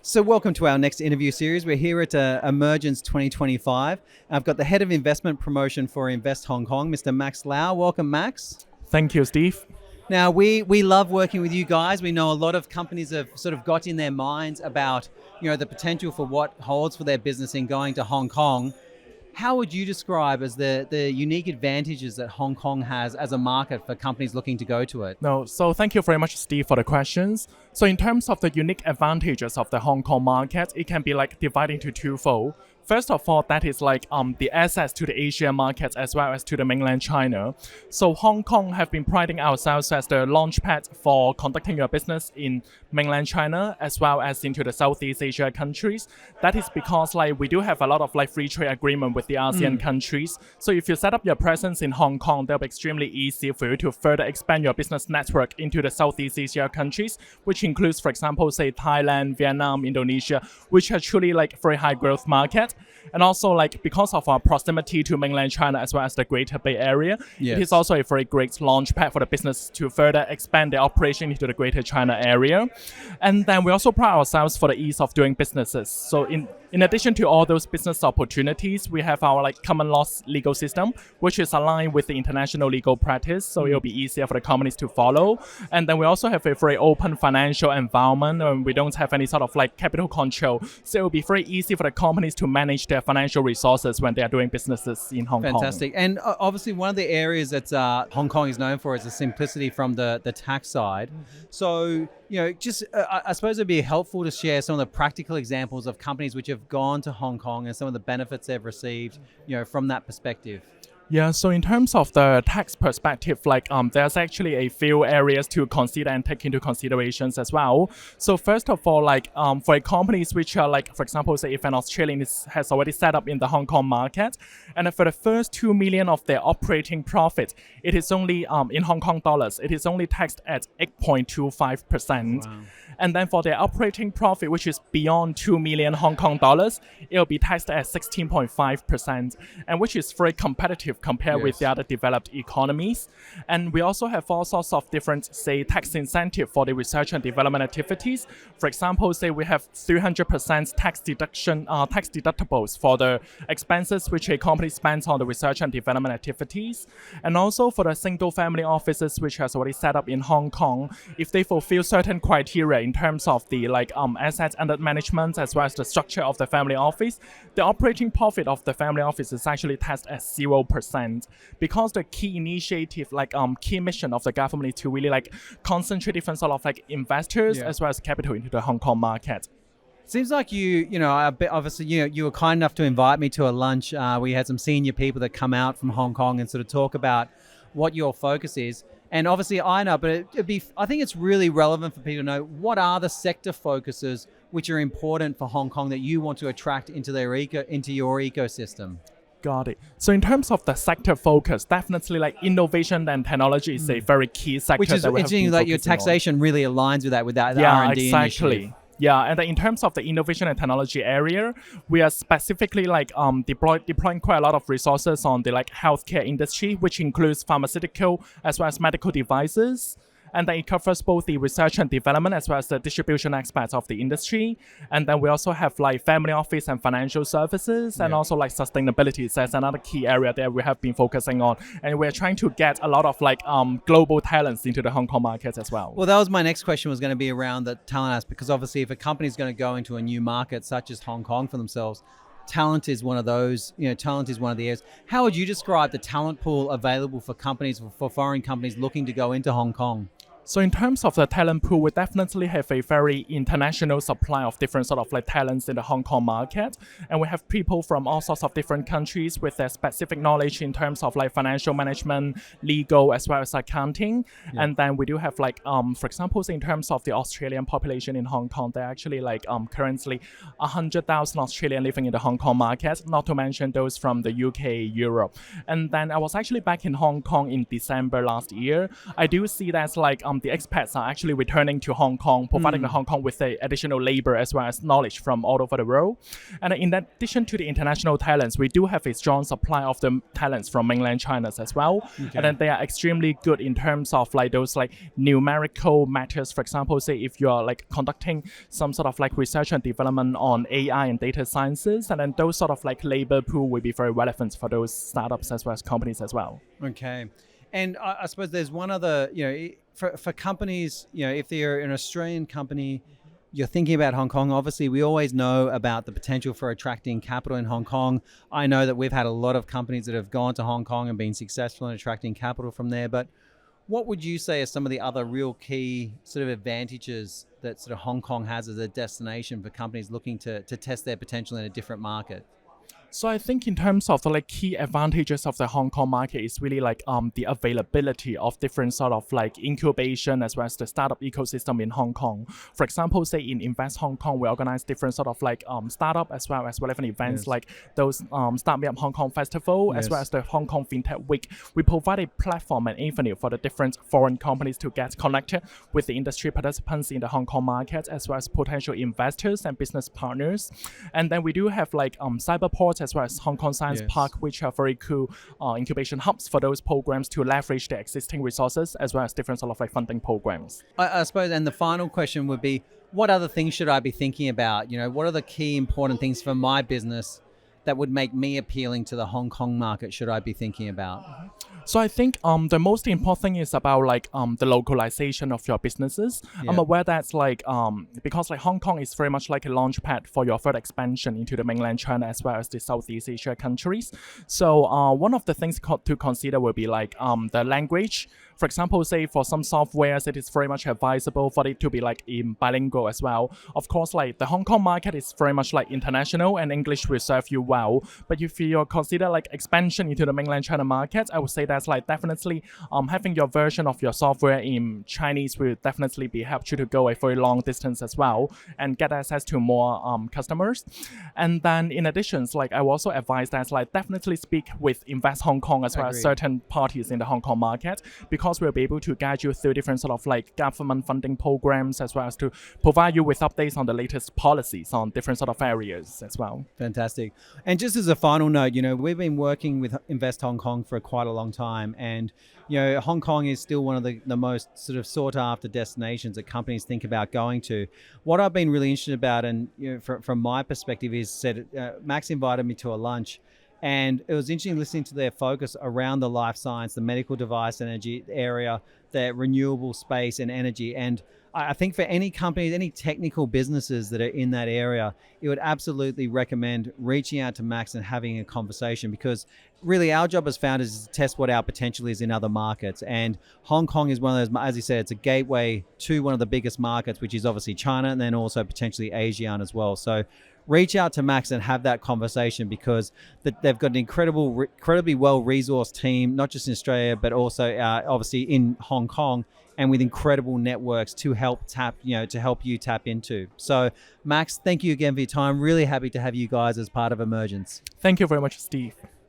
So welcome to our next interview series. We're here at Emergence 2025. I've got the Head of Investment Promotion for Invest Hong Kong, Mr. Max Lau. Welcome, Max. Thank you, Steve. Now, we love working with you guys. We know a lot of companies have sort of got in their minds about, the potential for what holds for their business in going to Hong Kong. How would you describe as the unique advantages that Hong Kong has as a market for companies looking to go to it? So thank you very much, Steve, for the questions. So in terms of the unique advantages of the Hong Kong market, it can be divided into twofold. First of all, that is the access to the Asian markets as well as to the mainland China. So Hong Kong have been priding ourselves as the launchpad for conducting your business in mainland China as well as into the Southeast Asia countries. That is because we do have a lot of free trade agreement with the ASEAN countries. So if you set up your presence in Hong Kong, that'll be extremely easy for you to further expand your business network into the Southeast Asia countries, which includes, for example, say Thailand, Vietnam, Indonesia, which are truly very high growth market. And also because of our proximity to mainland China as well as the Greater Bay Area, It is also a very great launch pad for the business to further expand their operation into the Greater China area. And then we also pride ourselves for the ease of doing businesses. So in addition to all those business opportunities, we have our common law legal system, which is aligned with the international legal practice. So it'll be easier for the companies to follow. And then we also have a very open financial environment, and we don't have any sort of capital control. So it'll be very easy for the companies to manage their financial resources when they are doing businesses in Hong Kong. Fantastic. And obviously one of the areas that Hong Kong is known for is the simplicity from the tax side. So, I suppose it'd be helpful to share some of the practical examples of companies which have gone to Hong Kong and some of the benefits they've received, from that perspective. Yeah, so in terms of the tax perspective, there's actually a few areas to consider and take into considerations as well. So first of all, for companies which are for example, say if an Australian has already set up in the Hong Kong market, and for the first 2 million of their operating profit, it is only in Hong Kong dollars, it is only taxed at 8.25%. Wow. And then for their operating profit, which is beyond 2 million Hong Kong dollars, it'll be taxed at 16.5%, and which is very competitive compared with the other developed economies. And we also have all sorts of different, say, tax incentive for the research and development activities. For example, say we have 300% tax deductibles for the expenses which a company spends on the research and development activities. And also for the single family offices which has already set up in Hong Kong, if they fulfill certain criteria in terms of the assets under management as well as the structure of the family office, the operating profit of the family office is actually taxed at 0%, because the key initiative, key mission of the government is to really concentrate different sort of investors as well as capital into the Hong Kong market. Seems like obviously, you were kind enough to invite me to a lunch. We had some senior people that come out from Hong Kong and sort of talk about what your focus is. And obviously I know, but I think it's really relevant for people to know what are the sector focuses which are important for Hong Kong that you want to attract into your ecosystem. Got it. So in terms of the sector focus, definitely innovation and technology is a very key sector. Which is interesting that your taxation really aligns with that R&D exactly. initiative. Yeah, and in terms of the innovation and technology area, we are specifically deploying quite a lot of resources on the healthcare industry, which includes pharmaceutical as well as medical devices. And then it covers both the research and development as well as the distribution aspects of the industry. And then we also have family office and financial services, and also sustainability. So that's another key area that we have been focusing on. And we're trying to get a lot of global talents into the Hong Kong market as well. Well, that was my next question, was going to be around the talent aspect, because obviously if a company is going to go into a new market such as Hong Kong for themselves, talent is one of those, talent is one of the areas. How would you describe the talent pool available for companies, for foreign companies looking to go into Hong Kong? So in terms of the talent pool, we definitely have a very international supply of different sort of talents in the Hong Kong market. And we have people from all sorts of different countries with their specific knowledge in terms of financial management, legal, as well as accounting. Yeah. And then we do have for example, in terms of the Australian population in Hong Kong, there are actually currently 100,000 Australians living in the Hong Kong market, not to mention those from the UK, Europe. And then I was actually back in Hong Kong in December last year. I do see that's the expats are actually returning to Hong Kong, providing the Hong Kong with a additional labor as well as knowledge from all over the world. And in addition to the international talents, we do have a strong supply of the talents from mainland China as well. And then they are extremely good in terms of like those like numerical matters. For example, say if you are like conducting some sort of like research and development on AI and data sciences, and then those sort of like labor pool will be very relevant for those startups as well as companies as well. Okay. And I suppose there's one other, for companies, if they're an Australian company, you're thinking about Hong Kong. Obviously, we always know about the potential for attracting capital in Hong Kong. I know that we've had a lot of companies that have gone to Hong Kong and been successful in attracting capital from there. But what would you say are some of the other real key sort of advantages that sort of Hong Kong has as a destination for companies looking to test their potential in a different market? So I think in terms of the like key advantages of the Hong Kong market is really like the availability of different sort of like incubation as well as the startup ecosystem in Hong Kong. For example, say in Invest Hong Kong, we organize different sort of like startup as well as relevant events like those Start Me Up Hong Kong Festival as well as the Hong Kong FinTech Week. We provide a platform and avenue for the different foreign companies to get connected with the industry participants in the Hong Kong market as well as potential investors and business partners. And then we do have like cyberports as well as Hong Kong Science Park, which are very cool incubation hubs for those programs to leverage the existing resources as well as different sort of like funding programs. I suppose, and the final question would be, what other things should I be thinking about? What are the key important things for my business that would make me appealing to the Hong Kong market should I be thinking about? So I think the most important thing is about like the localization of your businesses. I'm aware that's like because like Hong Kong is very much like a launchpad for your further expansion into the mainland China as well as the Southeast Asia countries. So one of the things to consider will be like the language. For example, say for some softwares, it is very much advisable for it to be like in bilingual as well. Of course, like the Hong Kong market is very much like international and English will serve you well. But if you consider like expansion into the mainland China market, I would say that's like definitely having your version of your software in Chinese will definitely be help you to go a very long distance as well and get access to more customers. And then in addition, like I will also advise that like definitely speak with Invest Hong Kong as well as certain parties in the Hong Kong market, because we'll be able to guide you through different sort of like government funding programs as well as to provide you with updates on the latest policies on different sort of areas as well. Fantastic. And just as a final note, we've been working with Invest Hong Kong for quite a long time, and Hong Kong is still one of the most sort of sought after destinations that companies think about going to. What I've been really interested about, and from my perspective, is Max invited me to a lunch. And it was interesting listening to their focus around the life science, the medical device energy area, the renewable space and energy. And I think for any companies, any technical businesses that are in that area, it would absolutely recommend reaching out to Max and having a conversation, because really our job as founders is to test what our potential is in other markets. And Hong Kong is one of those, as you said, it's a gateway to one of the biggest markets, which is obviously China, and then also potentially ASEAN as well. So reach out to Max and have that conversation, because they've got an incredibly well-resourced team, not just in Australia, but also obviously in Hong Kong, and with incredible networks to help you tap into. So Max, thank you again for your time. Really happy to have you guys as part of Emergence. Thank you very much, Steve.